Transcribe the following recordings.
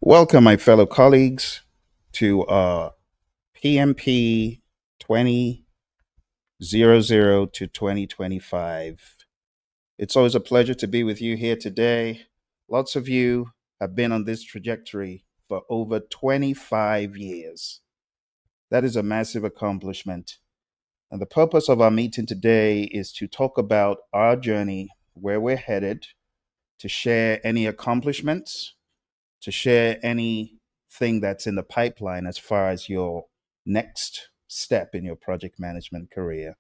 Welcome, my fellow colleagues, to PMP 2000 to 2025. It's always a pleasure to be with you here today. Lots of you have been on this trajectory for over 25 years. That is a massive accomplishment. And the purpose of our meeting today is to talk about our journey, where we're headed, to share any accomplishments, to share anything that's in the pipeline as far as your next step in your project management career.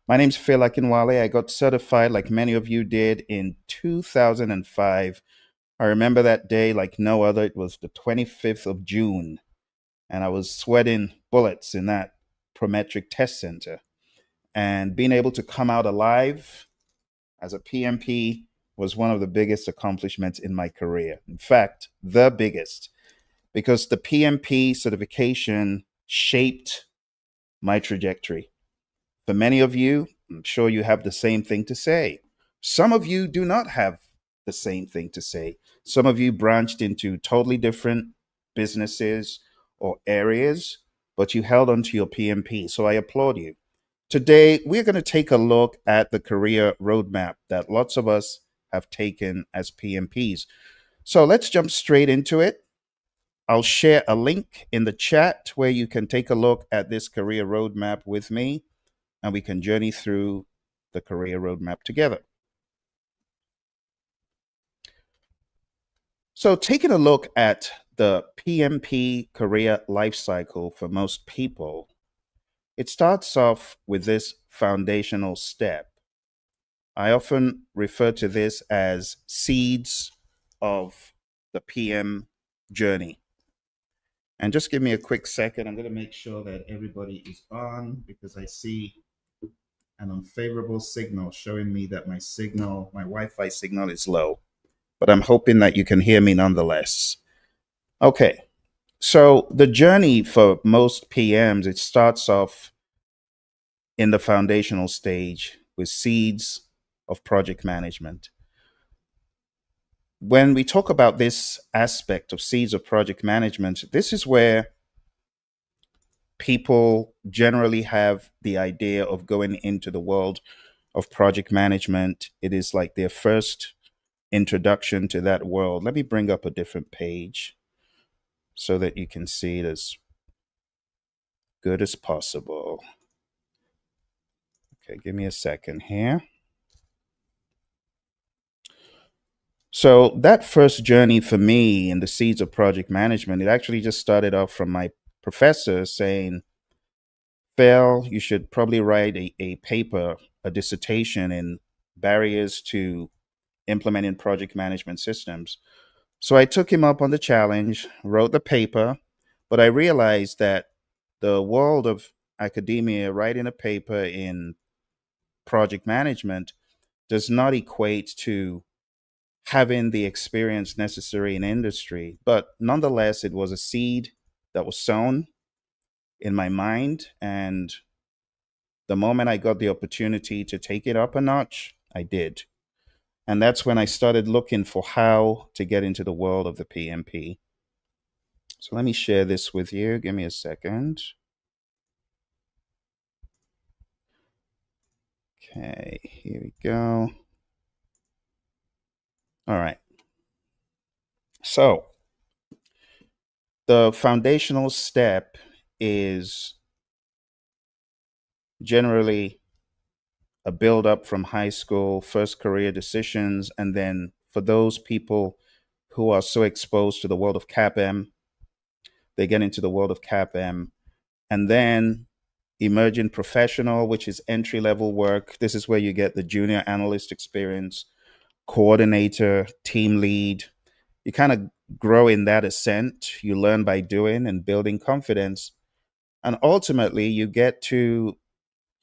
My name's Phil Akinwale. I got certified like many of you did in 2005. I remember that day like no other. It was the 25th of June, and I was sweating bullets in that Prometric test center. And being able to come out alive as a PMP was one of the biggest accomplishments in my career. In fact, the biggest, because the PMP certification shaped my trajectory. For many of you, I'm sure you have the same thing to say. Some of you do not have the same thing to say. Some of you branched into totally different businesses or areas, but you held on to your PMP. So I applaud you. Today, we're going to take a look at the career roadmap that lots of us have taken as PMPs. So let's jump straight into it. I'll share a link in the chat where you can take a look at this career roadmap with me, and we can journey through the career roadmap together. So, taking a look at the PMP career lifecycle for most people, it starts off with this foundational step. I often refer to this as seeds of the PM journey. And just give me a quick second. I'm going to make sure that everybody is on because I see an unfavorable signal showing me that my Wi-Fi signal is low. But I'm hoping that you can hear me nonetheless. Okay. So the journey for most PMs, it starts off in the foundational stage with seeds of project management. When we talk about this aspect of seeds of project management, this is where people generally have the idea of going into the world of project management. It is like their first introduction to that world. Let me bring up a different page so that you can see it as good as possible. Okay, give me a second here. So that first journey for me in the seeds of project management, it actually just started off from my professor saying, Phil, you should probably write a paper, a dissertation in barriers to implementing project management systems. So I took him up on the challenge, wrote the paper, but I realized that the world of academia, writing a paper in project management, does not equate to having the experience necessary in industry. But nonetheless, it was a seed that was sown in my mind. And the moment I got the opportunity to take it up a notch, I did. And that's when I started looking for how to get into the world of the PMP. So let me share this with you. Give me a second. Okay, here we go. All right. So the foundational step is generally a build up from high school, first career decisions, and then for those people who are so exposed to the world of CAPM, they get into the world of CAPM, and then emerging professional, which is entry level work. This is where you get the junior analyst experience, coordinator, team lead. You kind of grow in that ascent. You learn by doing and building confidence. And ultimately, you get to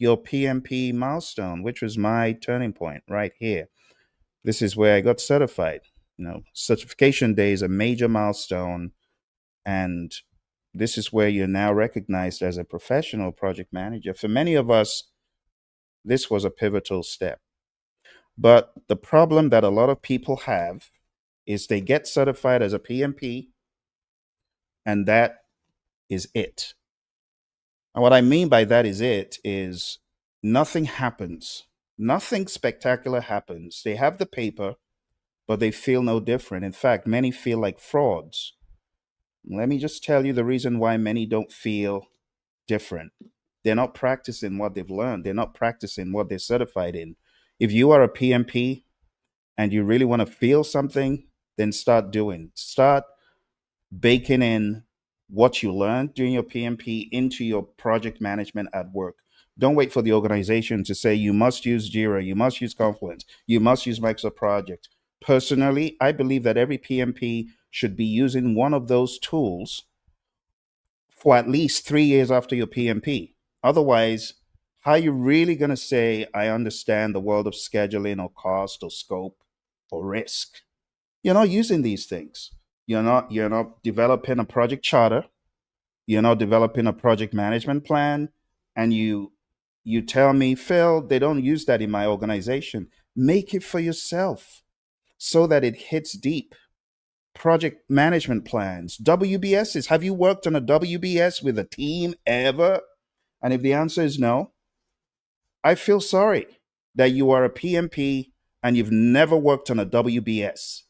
your PMP milestone, which was my turning point right here. This is where I got certified. Certification day is a major milestone, and this is where you're now recognized as a professional project manager. For many of us, this was a pivotal step. But the problem that a lot of people have is they get certified as a PMP, And that is it. And what I mean by that is nothing happens. Nothing spectacular happens. They have the paper, but they feel no different. In fact, many feel like frauds. Let me just tell you the reason why many don't feel different. They're not practicing what they've learned, they're not practicing what they're certified in. If you are a PMP and you really want to feel something, then start doing. Start baking in what you learned during your PMP into your project management at work. Don't wait for the organization to say you must use Jira, you must use Confluence, you must use Microsoft Project. Personally, I believe that every PMP should be using one of those tools for at least 3 years after your PMP. Otherwise, how are you really going to say, I understand the world of scheduling or cost or scope or risk? You're not using these things. You're not developing a project charter. You're not developing a project management plan. And you tell me, Phil, they don't use that in my organization. Make it for yourself so that it hits deep. Project management plans, WBSs. Have you worked on a WBS with a team ever? And if the answer is no, I feel sorry that you are a PMP and you've never worked on a WBS,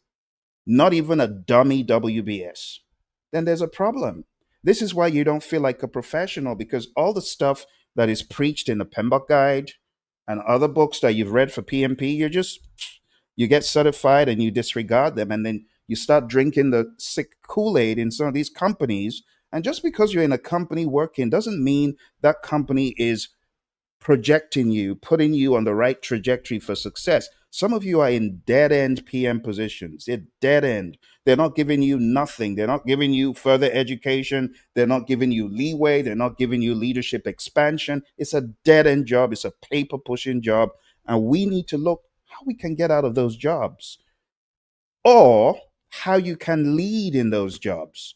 not even a dummy WBS. Then there's a problem. This is why you don't feel like a professional, because all the stuff that is preached in the PMBOK guide and other books that you've read for PMP, you get certified and you disregard them, and then you start drinking the sick Kool-Aid in some of these companies. And just because you're in a company working doesn't mean that company is projecting you, putting you on the right trajectory for success. Some of you are in dead end PM positions. They're dead end. They're not giving you nothing. They're not giving you further education. They're not giving you leeway. They're not giving you leadership expansion. It's a dead end job. It's a paper pushing job. And we need to look how we can get out of those jobs, or how you can lead in those jobs.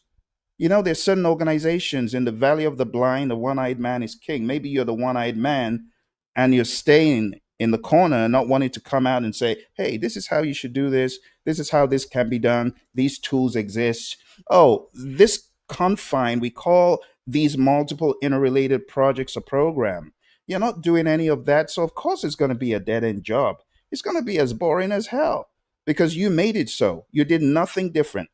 There's certain organizations in the Valley of the Blind, the one eyed man is king. Maybe you're the one eyed man and you're staying in the corner and not wanting to come out and say, hey, this is how you should do this. This is how this can be done. These tools exist. Oh, this confine, we call these multiple interrelated projects a program. You're not doing any of that. So, of course, it's going to be a dead end job. It's going to be as boring as hell because you made it so. You did nothing different.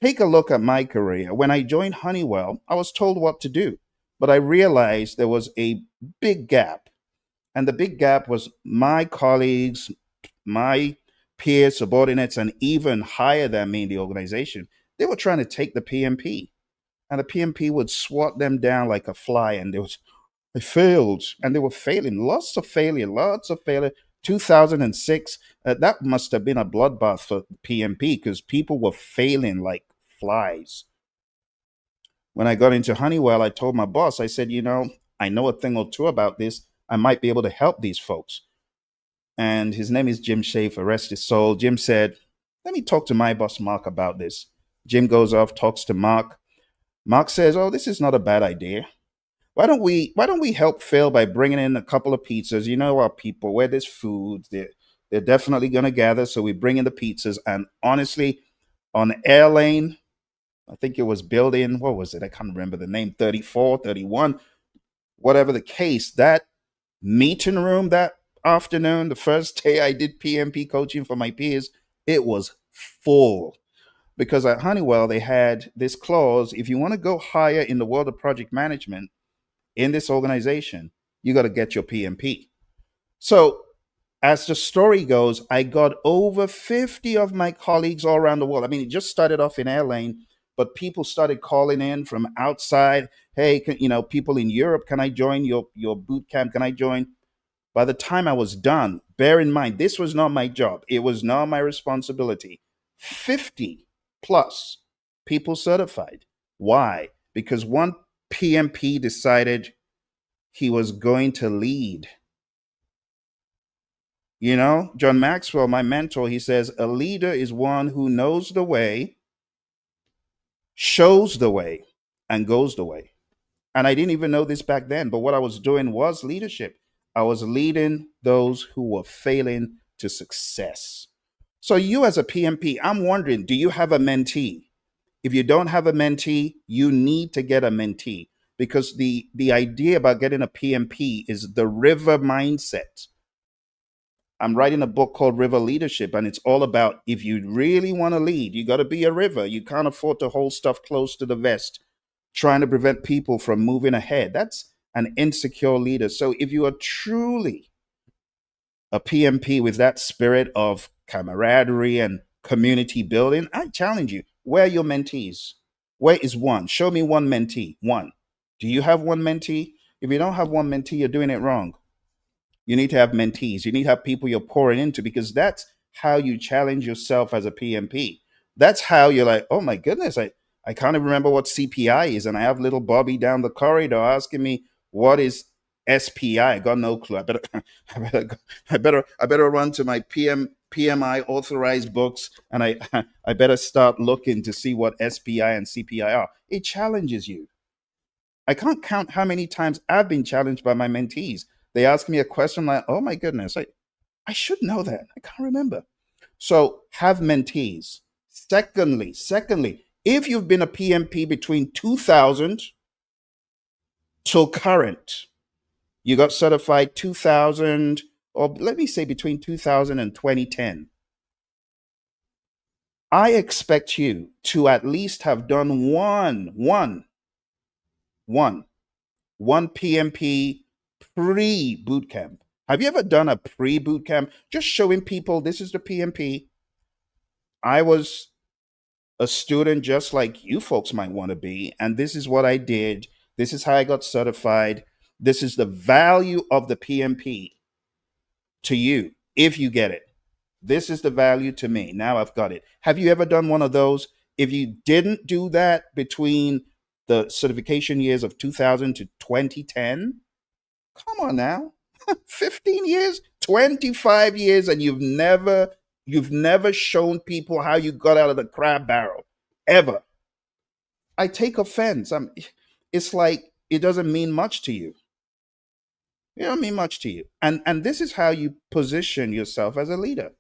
Take a look at my career. When I joined Honeywell, I was told what to do, but I realized there was a big gap. And the big gap was my colleagues, my peers, subordinates, and even higher than me in the organization. They were trying to take the PMP, and the PMP would swat them down like a fly, and they failed, and they were failing. Lots of failure, lots of failure. 2006, that must have been a bloodbath for PMP because people were failing like flies. When I got into Honeywell, I told my boss, I said, I know a thing or two about this. I might be able to help these folks. And his name is Jim Schaefer, rest his soul. Jim said, let me talk to my boss, Mark, about this. Jim goes off, talks to Mark. Mark says, oh, this is not a bad idea. Why don't we help Phil by bringing in a couple of pizzas? You know our people, where there's food, they're definitely going to gather. So we bring in the pizzas. And honestly, on Air Lane, I think it was building, what was it? I can't remember the name, 34, 31, whatever the case. That meeting room that afternoon, the first day I did PMP coaching for my peers, it was full. Because at Honeywell, they had this clause: if you want to go higher in the world of project management in this organization, you got to get your PMP. So, as the story goes, I got over 50 of my colleagues all around the world. I mean, it just started off in Airlane, but people started calling in from outside. Hey, people in Europe, can I join your boot camp? Can I join? By the time I was done, bear in mind, this was not my job. It was not my responsibility. 50 plus people certified. Why? Because one PMP decided he was going to lead. John Maxwell, my mentor, he says, a leader is one who knows the way, shows the way, and goes the way. And I didn't even know this back then, but what I was doing was leadership. I was leading those who were failing to success. So, you as a PMP, I'm wondering, do you have a mentee? If you don't have a mentee, you need to get a mentee, because the idea about getting a PMP is the river mindset. I'm writing a book called River Leadership, and it's all about, if you really want to lead, you got to be a river. You can't afford to hold stuff close to the vest, trying to prevent people from moving ahead. That's an insecure leader. So if you are truly a PMP with that spirit of camaraderie and community building, I challenge you. Where are your mentees? Where is one? Show me one mentee. One. Do you have one mentee? If you don't have one mentee, you're doing it wrong. You need to have mentees. You need to have people you're pouring into, because that's how you challenge yourself as a PMP. That's how you're like, oh my goodness, I can't even remember what CPI is. And I have little Bobby down the corridor asking me, what is SPI? I got no clue. I better run to my PMI authorized books, and I better start looking to see what SPI and CPI are. It challenges you. I can't count how many times I've been challenged by my mentees. They ask me a question like, oh my goodness, I should know that. I can't remember. So have mentees. Secondly, if you've been a PMP between 2000 till current, you got certified 2000, or let me say between 2000 and 2010, I expect you to at least have done one one PMP pre boot camp. Have you ever done a pre boot camp? Just showing people, this is the PMP. I was a student just like you folks might want to be, and this is what I did. This is how I got certified. This is the value of the PMP to you if you get it. This is the value to me. Now I've got it. Have you ever done one of those? If you didn't do that between the certification years of 2000 to 2010, come on now. 15 years, 25 years, and you've never shown people how you got out of the crab barrel ever. I take offense. It's like it doesn't mean much to you. It don't mean much to you. And this is how you position yourself as a leader.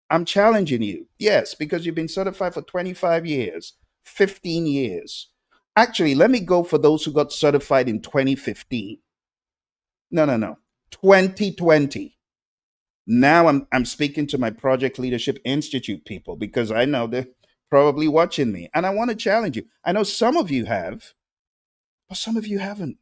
I'm challenging you. Yes, because you've been certified for 25 years, 15 years. Actually, let me go for those who got certified in 2015. No, no, no. 2020. Now I'm speaking to my Project Leadership Institute people, because I know they're probably watching me, and I want to challenge you. I know some of you have, but some of you haven't.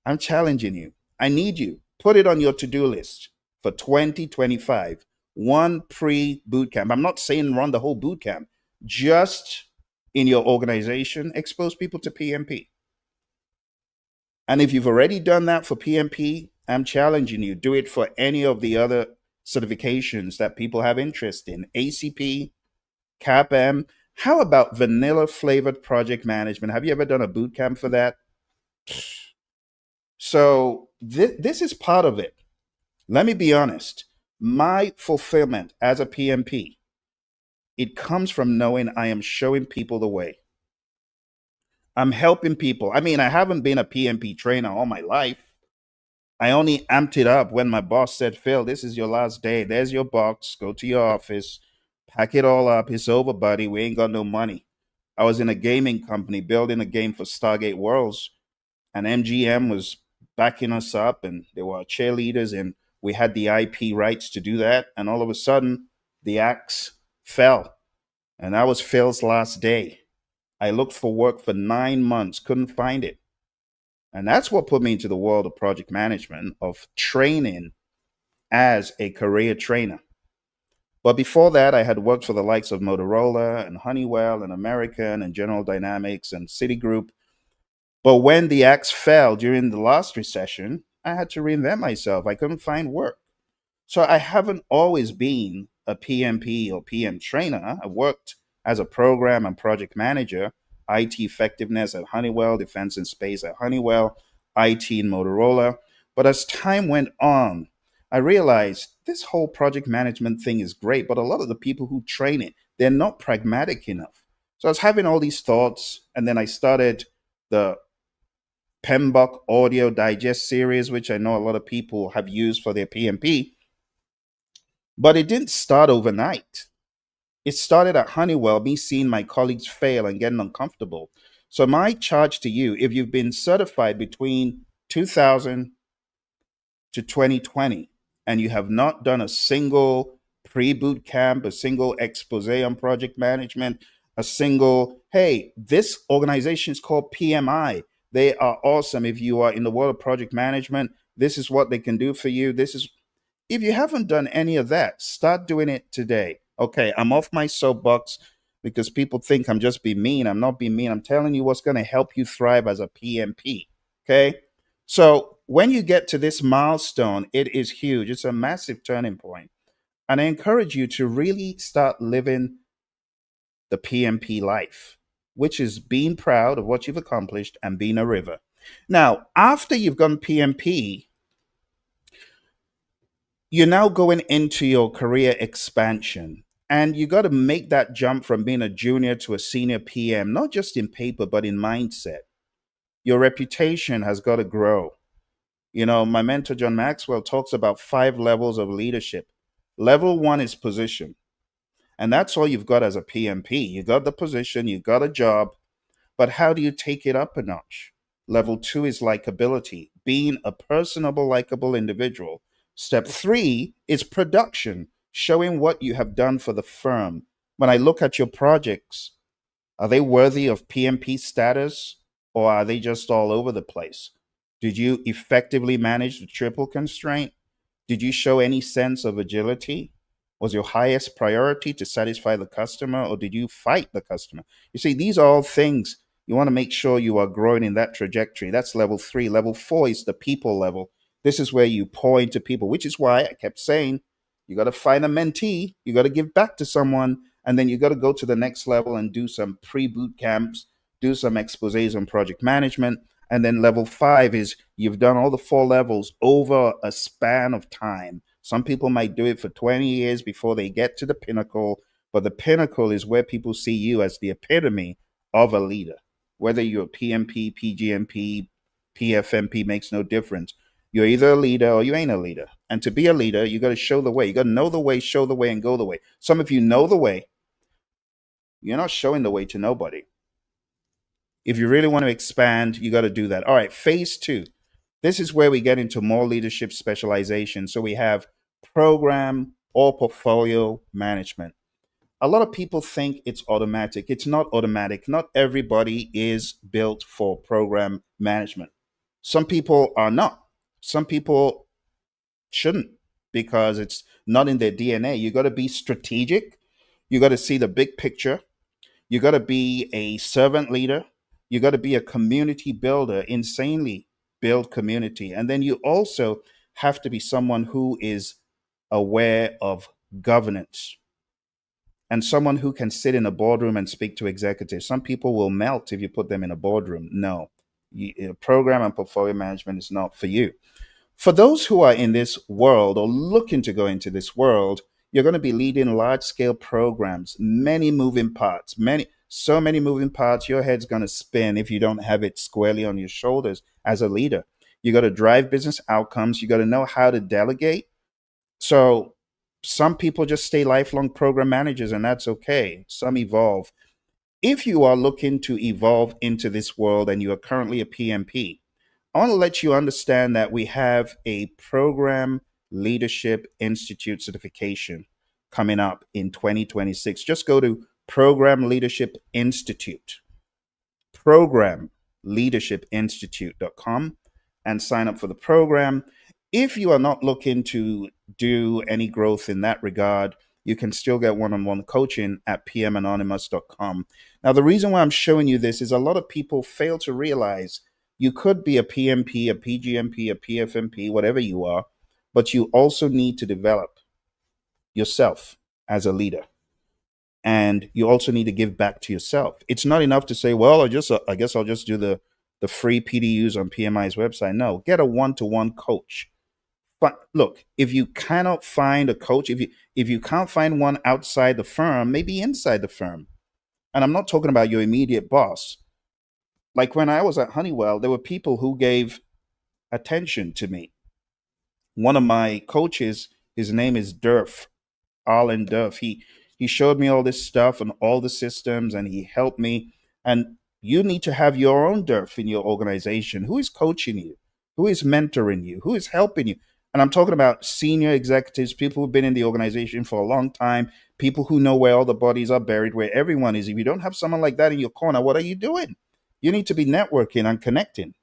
I'm challenging you. I need you. Put it on your to-do list for 2025. One pre-boot camp. I'm not saying run the whole boot camp. Just in your organization, expose people to PMP. And if you've already done that for PMP, I'm challenging you. Do it for any of the other certifications that people have interest in. ACP, CAPM. How about vanilla flavored project management? Have you ever done a boot camp for that? So this is part of it. Let me be honest. My fulfillment as a PMP, it comes from knowing I am showing people the way. I'm helping people. I mean, I haven't been a PMP trainer all my life. I only amped it up when my boss said, Phil, this is your last day. There's your box. Go to your office, pack it all up. It's over, buddy. We ain't got no money. I was in a gaming company building a game for Stargate Worlds, and MGM was backing us up, and they were our cheerleaders, and we had the IP rights to do that. And all of a sudden, the axe fell, and that was Phil's last day. I looked for work for 9 months, couldn't find it. And that's what put me into the world of project management, of training as a career trainer. But before that, I had worked for the likes of Motorola and Honeywell and American and General Dynamics and Citigroup. But when the axe fell during the last recession, I had to reinvent myself. I couldn't find work. So I haven't always been a PMP or PM trainer. I worked as a program and project manager, IT effectiveness at Honeywell, defense and space at Honeywell, IT in Motorola. But as time went on, I realized this whole project management thing is great, but a lot of the people who train it, they're not pragmatic enough. So I was having all these thoughts, and then I started the PMBOK Audio Digest series, which I know a lot of people have used for their PMP, but it didn't start overnight. It started at Honeywell, me seeing my colleagues fail and getting uncomfortable. So, my charge to you, if you've been certified between 2000 to 2020 and you have not done a single pre boot camp, a single expose on project management, a single, hey, this organization is called PMI. They are awesome. If you are in the world of project management, this is what they can do for you. This is, if you haven't done any of that, start doing it today. Okay, I'm off my soapbox because people think I'm just being mean. I'm not being mean. I'm telling you what's going to help you thrive as a PMP. Okay, so when you get to this milestone, it is huge. It's a massive turning point. And I encourage you to really start living the PMP life, which is being proud of what you've accomplished and being a river. Now, after you've gone PMP, you're now going into your career expansion. And you got to make that jump from being a junior to a senior PM, not just in paper, but in mindset. Your reputation has got to grow. You know, my mentor, John Maxwell, talks about 5 levels of leadership. Level one is position. And that's all you've got as a PMP. You got the position, you got a job, but how do you take it up a notch? Level two is likability, being a personable, likable individual. Step three is production, showing what you have done for the firm. When I look at your projects, are they worthy of PMP status or are they just all over the place? Did you effectively manage the triple constraint? Did you show any sense of agility? Was your highest priority to satisfy the customer or did you fight the customer? You see, these are all things you want to make sure you are growing in that trajectory. That's level three. Level four is the people level. This is where you pour into people, which is why I kept saying you got to find a mentee, you got to give back to someone, and then you got to go to the next level and do some pre boot camps, do some exposés on project management. And then level five is you've done all the 4 levels over a span of time. Some people might do it for 20 years before they get to the pinnacle, but the pinnacle is where people see you as the epitome of a leader. Whether you're a PMP, PGMP, PFMP makes no difference. You're either a leader or you ain't a leader. And to be a leader, you got to show the way. You got to know the way, show the way, and go the way. Some of you know the way. You're not showing the way to nobody. If you really want to expand, you got to do that. All right, phase two. This is where we get into more leadership specialization. So we have program or portfolio management. A lot of people think it's automatic. It's not automatic. Not everybody is built for program management. Some people are not. Some people shouldn't because it's not in their DNA. You got to be strategic. You got to see the big picture. You got to be a servant leader. You got to be a community builder, insanely build community. And then you also have to be someone who is aware of governance and someone who can sit in a boardroom and speak to executives. Some people will melt if you put them in a boardroom. No, program and portfolio management is not for you. For those who are in this world or looking to go into this world, you're going to be leading large scale programs, many moving parts, so many moving parts. Your head's going to spin if you don't have it squarely on your shoulders as a leader. You got to drive business outcomes. You got to know how to delegate. So some people just stay lifelong program managers, and that's okay. Some evolve. If you are looking to evolve into this world and you are currently a PMP, I want to let you understand that we have a Program Leadership Institute certification coming up in 2026. Just go to Program Leadership Institute, programleadershipinstitute.com, and sign up for the program. If you are not looking to do any growth in that regard, you can still get one-on-one coaching at pmanonymous.com. Now, the reason why I'm showing you this is a lot of people fail to realize you could be a PMP, a PGMP, a PFMP, whatever you are, but you also need to develop yourself as a leader. And you also need to give back to yourself. It's not enough to say, well, I guess I'll just do the free PDUs on PMI's website. No, get a one-to-one coach. But look, if you cannot find a coach, if you can't find one outside the firm, maybe inside the firm. And I'm not talking about your immediate boss. Like when I was at Honeywell, there were people who gave attention to me. One of my coaches, his name is Durf, Arlen Durf. He showed me all this stuff and all the systems, and he helped me. And you need to have your own DERF in your organization. Who is coaching you? Who is mentoring you? Who is helping you? And I'm talking about senior executives, people who've been in the organization for a long time, people who know where all the bodies are buried, where everyone is. If you don't have someone like that in your corner, what are you doing? You need to be networking and connecting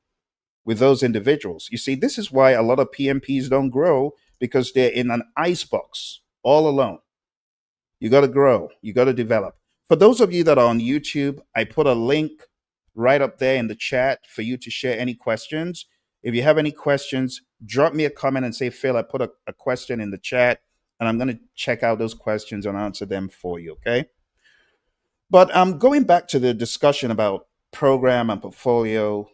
with those individuals. You see, this is why a lot of PMPs don't grow, because they're in an icebox all alone. You got to grow, you got to develop. For those of you that are on YouTube, I put a link right up there in the chat for you to share any questions. If you have any questions, drop me a comment and say, Phil, I put a question in the chat, and I'm going to check out those questions and answer them for you. Okay. But going back to the discussion about program and portfolio,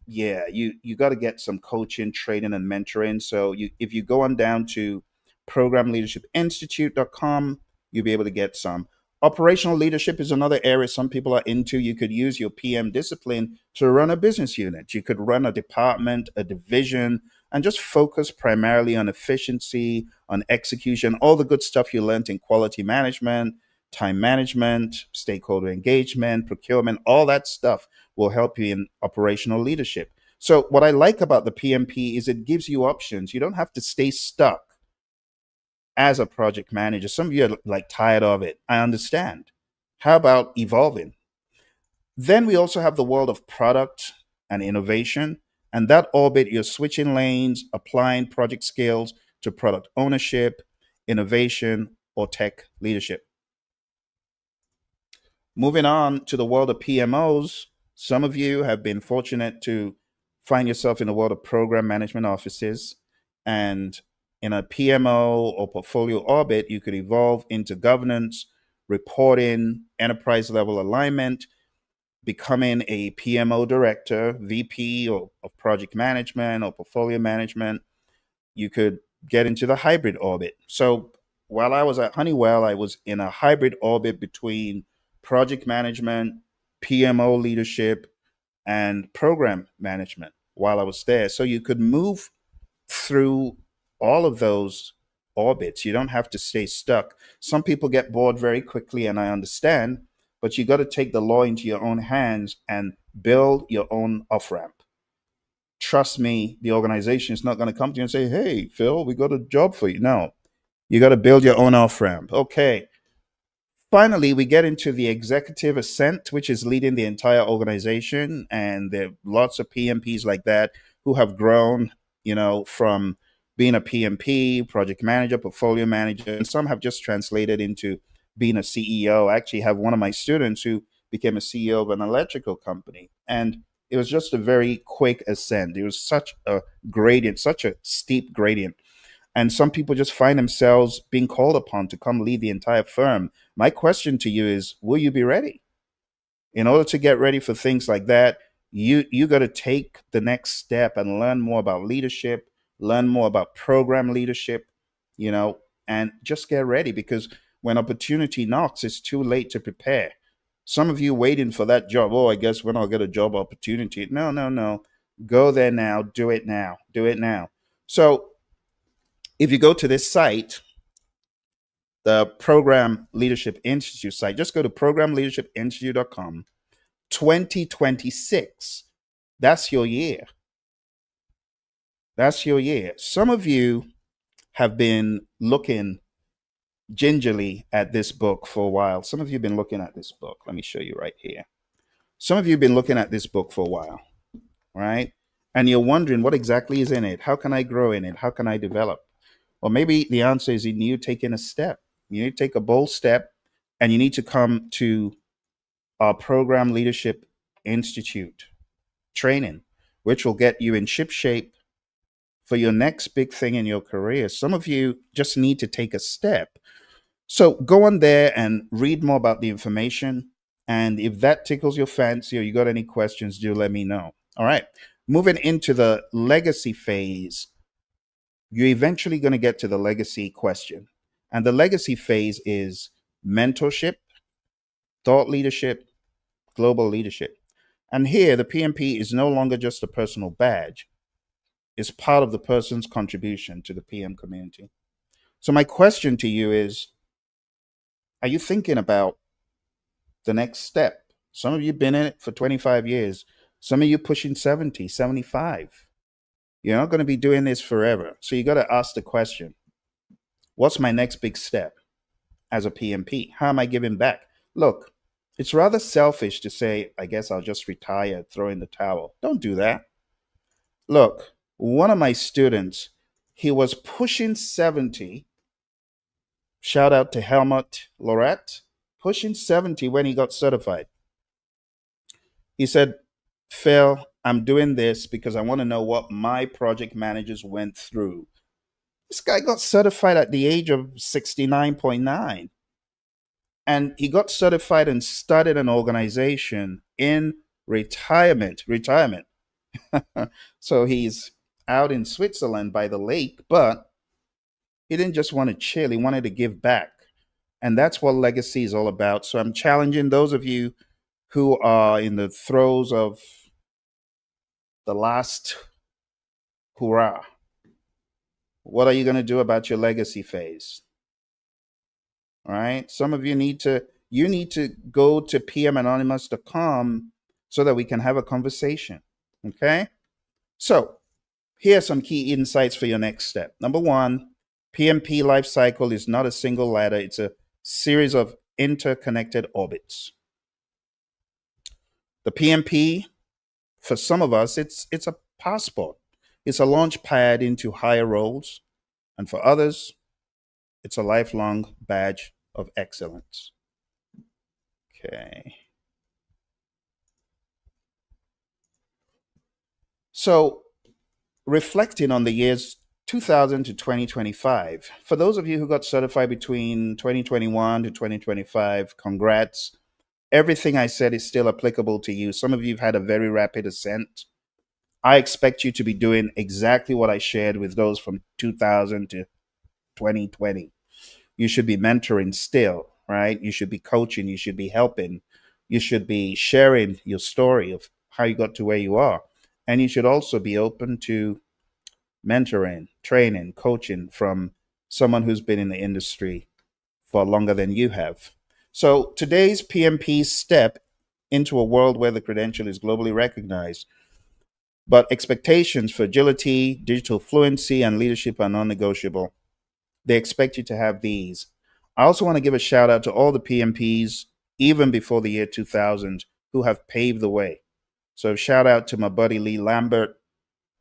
yeah, you got to get some coaching, training, and mentoring. So if you go on down to programleadershipinstitute.com, you'll be able to get some. Operational leadership is another area some people are into. You could use your PM discipline to run a business unit. You could run a department, a division, and just focus primarily on efficiency, on execution, all the good stuff you learned in quality management, time management, stakeholder engagement, procurement, all that stuff will help you in operational leadership. So, what I like about the PMP is it gives you options. You don't have to stay stuck as a project manager. Some of you are like tired of it. I understand. How about evolving? Then we also have the world of product and innovation. And that orbit, you're switching lanes, applying project skills to product ownership, innovation, or tech leadership. Moving on to the world of PMOs, some of you have been fortunate to find yourself in the world of program management offices. And in a PMO or portfolio orbit, you could evolve into governance, reporting, enterprise level alignment, becoming a PMO director, VP of project management or portfolio management. You could get into the hybrid orbit. So while I was at Honeywell, I was in a hybrid orbit between project management, PMO leadership, and program management while I was there. So you could move through all of those orbits. You don't have to stay stuck. Some people get bored very quickly, and I understand, but you got to take the law into your own hands and build your own off ramp. Trust me, the organization is not going to come to you and say, hey, Phil, we got a job for you. No, you got to build your own off ramp. Okay. Finally, we get into the executive ascent, which is leading the entire organization. And there are lots of PMPs like that who have grown, from being a PMP, project manager, portfolio manager, and some have just translated into being a CEO. I actually have one of my students who became a CEO of an electrical company. And it was just a very quick ascent. It was such a gradient, such a steep gradient. And some people just find themselves being called upon to come lead the entire firm. My question to you is, will you be ready? In order to get ready for things like that, you got to take the next step and learn more about leadership, learn more about program leadership, you know, and just get ready, because when opportunity knocks, it's too late to prepare. Some of you waiting for that job. Oh, I guess when I'll get a job opportunity. No, no, no. Go there now. Do it now. Do it now. So if you go to this site, the Program Leadership Institute site, just go to programleadershipinstitute.com. 2026. That's your year. That's your year. Some of you have been looking gingerly at this book for a while. Some of you have been looking at this book. Let me show you right here. Some of you have been looking at this book for a while, right? And you're wondering what exactly is in it. How can I grow in it? How can I develop? Or maybe the answer is in you taking a step. You need to take a bold step, and you need to come to our Program Leadership Institute training, which will get you in ship shape for your next big thing in your career. Some of you just need to take a step. So go on there and read more about the information. And if that tickles your fancy or you got any questions, do let me know. All right. Moving into the legacy phase, you're eventually going to get to the legacy question. And the legacy phase is mentorship, thought leadership, global leadership. And here, the PMP is no longer just a personal badge. It's part of the person's contribution to the PM community. So my question to you is, Are you thinking about the next step? Some of you been in it for 25 years. Some of you pushing 70, 75. You're not going to be doing this forever. So you got to ask the question, what's my next big step as a PMP? How am I giving back? Look, it's rather selfish to say, I guess I'll just retire, throw in the towel. Don't do that. Look, one of my students, he was pushing 70. Shout out to Helmut Lorette, pushing 70 when he got certified. He said, Phil, I'm doing this because I want to know what my project managers went through. This guy got certified at the age of 69.9. And he got certified and started an organization in retirement. Retirement. So he's out in Switzerland by the lake, but he didn't just want to chill, he wanted to give back. And that's what legacy is all about. So I'm challenging those of you who are in the throes of the last hurrah. What are you going to do about your legacy phase? All right. Some of you need to go to pmanonymous.com so that we can have a conversation. Okay. So here are some key insights for your next step. Number one, PMP life cycle is not a single ladder, it's a series of interconnected orbits. The PMP, for some of us, it's a passport. It's a launch pad into higher roles. And for others, it's a lifelong badge of excellence. Okay. So, reflecting on the years 2000 to 2025, for those of you who got certified between 2021 to 2025, congrats. Everything I said is still applicable to you. Some of you have had a very rapid ascent. I expect you to be doing exactly what I shared with those from 2000 to 2020. You should be mentoring still, right? You should be coaching, you should be helping, you should be sharing your story of how you got to where you are. And you should also be open to mentoring, training, coaching from someone who's been in the industry for longer than you have. So today's PMP step into a world where the credential is globally recognized, but expectations for agility, digital fluency, and leadership are non-negotiable. They expect you to have these. I also want to give a shout out to all the PMPs, even before the year 2000, who have paved the way. So shout out to my buddy Lee Lambert,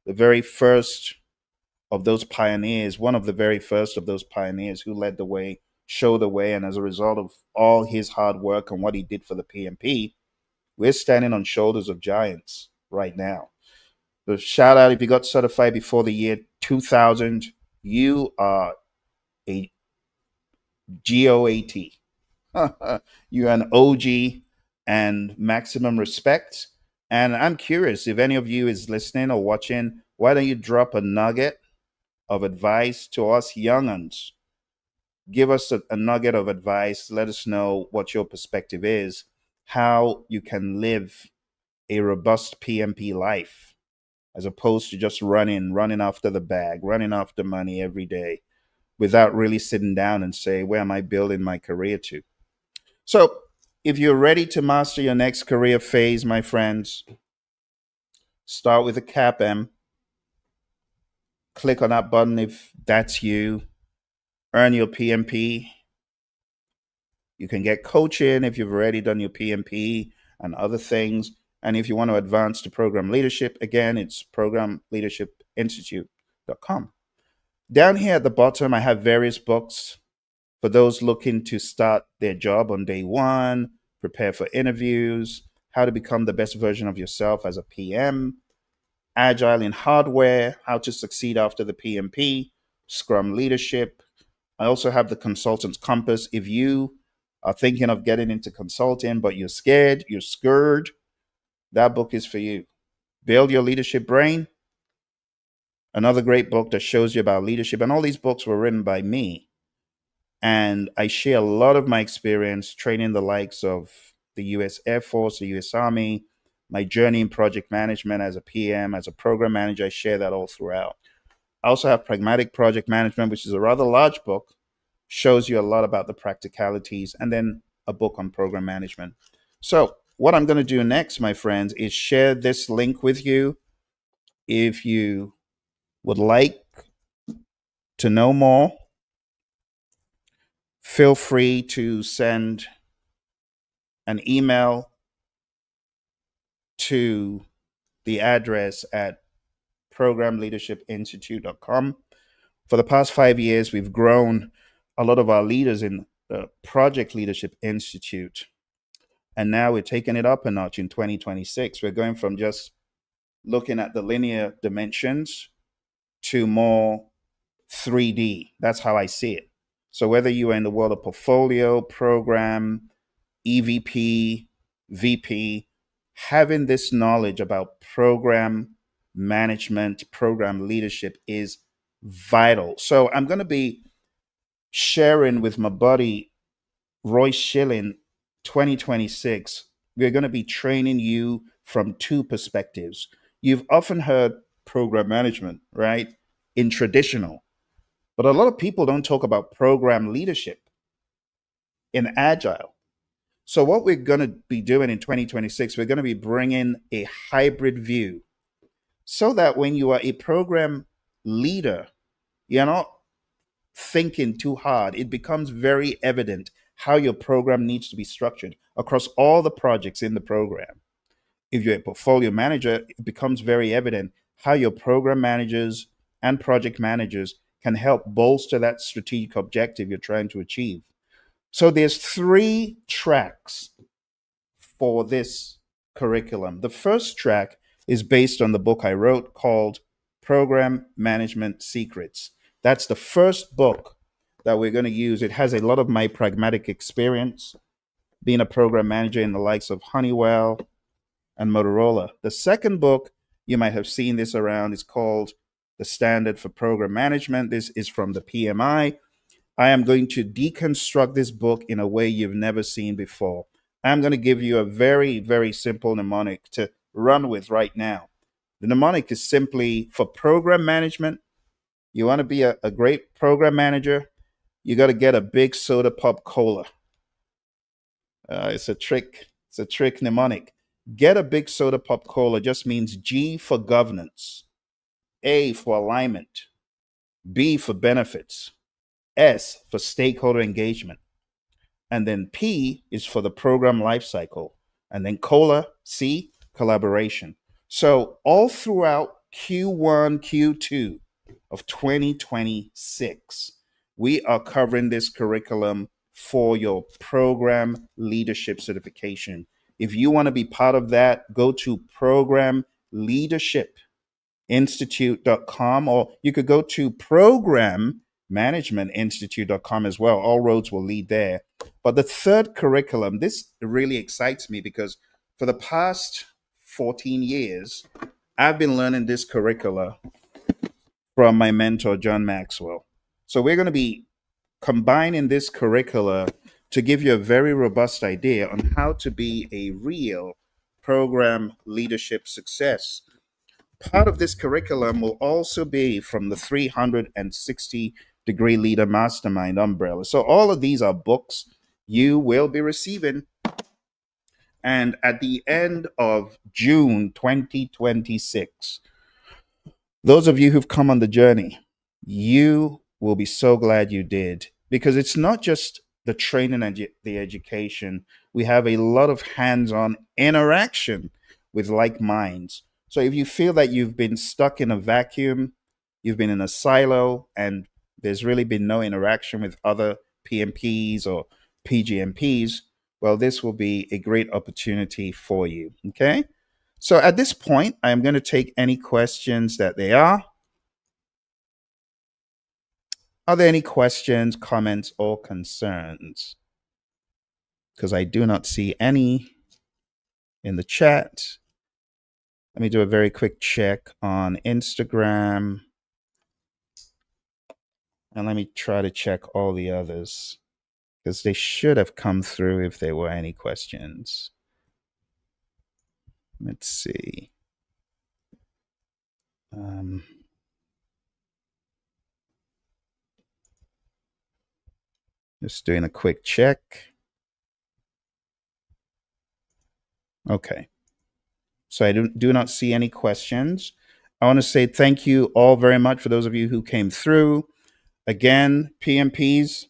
the very first of those pioneers, one of the very first of those pioneers who led the way, showed the way, and as a result of all his hard work and what he did for the PMP, we're standing on shoulders of giants right now. So shout out if you got certified before the year 2000, you are a GOAT. You're an OG and maximum respect. And I'm curious if any of you is listening or watching, why don't you drop a nugget of advice to us young'uns? Give us a nugget of advice. Let us know what your perspective is, how you can live a robust PMP life as opposed to just running after the bag, running after money every day without really sitting down and say, where am I building my career to? So if you're ready to master your next career phase, my friends, start with a CAPM. Click on that button if that's you. Earn your PMP. You can get coaching if you've already done your PMP and other things. And if you want to advance to program leadership, again, it's programleadershipinstitute.com. Down here at the bottom, I have various books for those looking to start their job on day one, prepare for interviews, how to become the best version of yourself as a PM, Agile in Hardware, how to succeed after the PMP, Scrum Leadership. I also have the Consultant's Compass. If you are thinking of getting into consulting, but you're scared, you're scared, that book is for you. Build Your Leadership Brain, another great book that shows you about leadership. And all these books were written by me. And I share a lot of my experience training the likes of the US Air Force, the US Army, my journey in project management as a PM, as a program manager. I share that all throughout. I also have Pragmatic Project Management, which is a rather large book, shows you a lot about the practicalities, and then a book on program management. So, what I'm going to do next, my friends, is share this link with you. If you would like to know more, feel free to send an email to the address at programleadershipinstitute.com. For the past 5 years, we've grown a lot of our leaders in the Project Leadership Institute. And now we're taking it up a notch in 2026. We're going from just looking at the linear dimensions to more 3D. That's how I see it. So whether you are in the world of portfolio, program, EVP, VP, having this knowledge about program management, program leadership is vital. So I'm going to be sharing with my buddy Roy Schilling 2026. We're going to be training you from two perspectives. You've often heard program management, right? In traditional, but a lot of people don't talk about program leadership in agile. So, what we're going to be doing in 2026, we're going to be bringing a hybrid view so that when you are a program leader, you're not thinking too hard. It becomes very evident how your program needs to be structured across all the projects in the program. If you're a portfolio manager, it becomes very evident how your program managers and project managers can help bolster that strategic objective you're trying to achieve. So there's three tracks for this curriculum. The first track is based on the book I wrote called Program Management Secrets. That's the first book that we're going to use. It has a lot of my pragmatic experience being a program manager in the likes of Honeywell and Motorola. The second book, you might have seen this around, is called The Standard for Program Management. This is from the PMI. I am going to deconstruct this book in a way you've never seen before. I'm going to give you a very, very simple mnemonic to run with right now. The mnemonic is simply for program management. You want to be a great program manager, you got to get a big soda pop cola. It's a trick. It's a trick mnemonic. Get a big soda pop cola just means G for governance, A for alignment, B for benefits, S for stakeholder engagement, and then P is for the program lifecycle, and then COLA, C, collaboration. So all throughout Q1, Q2 of 2026, we are covering this curriculum for your program leadership certification. If you want to be part of that, go to programleadershipinstitute.com, or you could go to programmanagementinstitute.com as well. All roads will lead there. But the third curriculum, this really excites me because for the past 14 years, I've been learning this curricula from my mentor, John Maxwell. So we're going to be combining this curricula to give you a very robust idea on how to be a real program leadership success. Part of this curriculum will also be from the 360-degree leader mastermind umbrella. So all of these are books you will be receiving. And at the end of June 2026, those of you who've come on the journey, you will be so glad you did, because it's not just the training and the education. We have a lot of hands-on interaction with like minds. So if you feel that you've been stuck in a vacuum, you've been in a silo, and there's really been no interaction with other PMPs or PGMPs, well, this will be a great opportunity for you. Okay. So at this point, I am going to take any questions that there are. Are there any questions, comments, or concerns? Because I do not see any in the chat. Let me do a very quick check on Instagram. And let me try to check all the others, because they should have come through if there were any questions. Let's see. Um, Just doing a quick check. Okay. So I do not see any questions. I want to say thank you all very much for those of you who came through. Again, PMPs,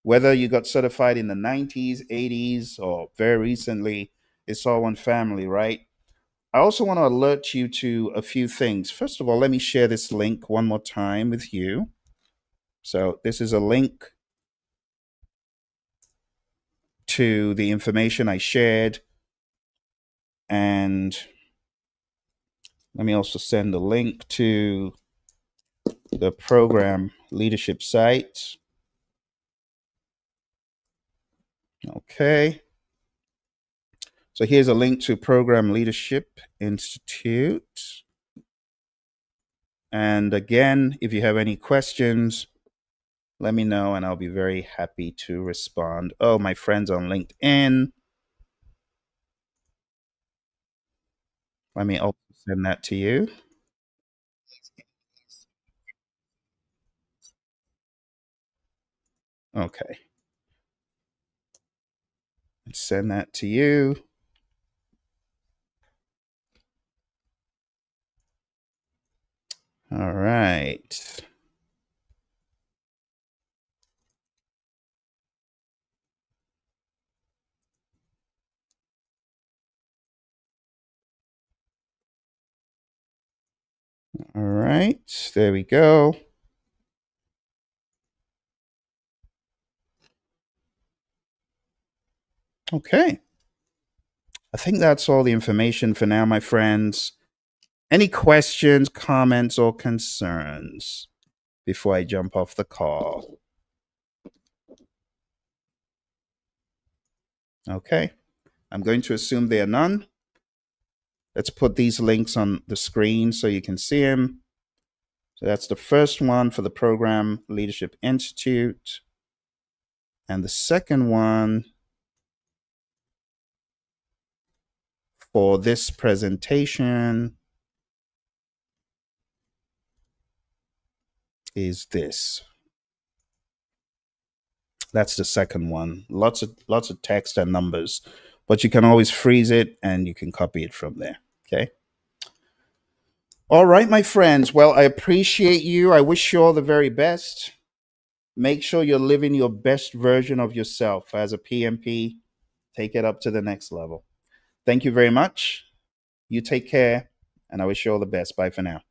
whether you got certified in the 90s, 80s, or very recently, it's all one family, right? I also want to alert you to a few things. First of all, let me share this link one more time with you. So, this is a link to the information I shared. And let me also send a link to the program leadership site. Okay. So here's a link to Program Leadership Institute. And again, if you have any questions, let me know and I'll be very happy to respond. Oh, my friends on LinkedIn. Let me also send that to you. Okay. Send that to you. All right. All right. There we go. Okay. I think that's all the information for now, my friends. Any questions, comments, or concerns before I jump off the call? Okay. I'm going to assume there are none. Let's put these links on the screen so you can see them. So that's the first one for the Program Leadership Institute. And the second one for this presentation is this. That's the second one. Lots of text and numbers, but you can always freeze it and you can copy it from there. Okay. All right, my friends. Well, I appreciate you. I wish you all the very best. Make sure you're living your best version of yourself as a PMP. Take it up to the next level. Thank you very much. You take care, and I wish you all the best. Bye for now.